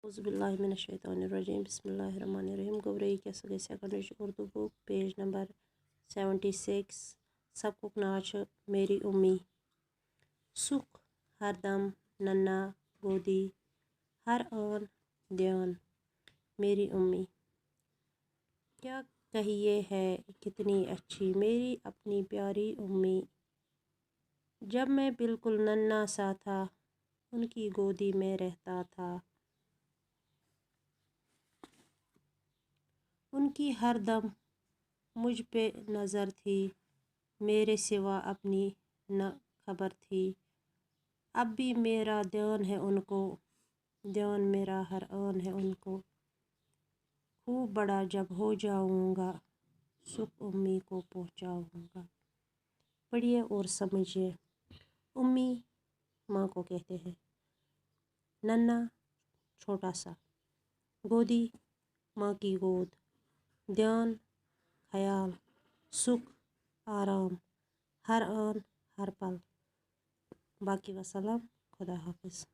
औज़ुबिल्लाहिमिनश्शैतानिर्रजीम बिस्मिल्लाहिर्रहमानिर्रहीम गोबरई के सगे secondary Urdu book page number 76 सबकुक नाच मेरी उम्मी सुख हरदम नन्ना गोदी हर आन ध्यान मेरी उम्मी क्या कहिए है कितनी अच्छी मेरी अपनी प्यारी उम्मी। जब मैं बिल्कुल नन्ना सा था उनकी गोदी में रहता था। उनकी हर दम मुझ पे नज़र थी, मेरे सिवा अपनी न खबर थी। अब भी मेरा ध्यान है उनको, ध्यान मेरा हर आन है उनको। खूब बड़ा जब हो जाऊँगा सुख उम्मी को पहुँचाऊँगा। पढ़िए और समझिए। उम्मी माँ को कहते हैं। नन्ना छोटा सा, गोदी माँ की गोद, ध्यान ख्याल, सुख आराम, हर आन हर पल। बाकी वसलाम, खुदा हाफिज़।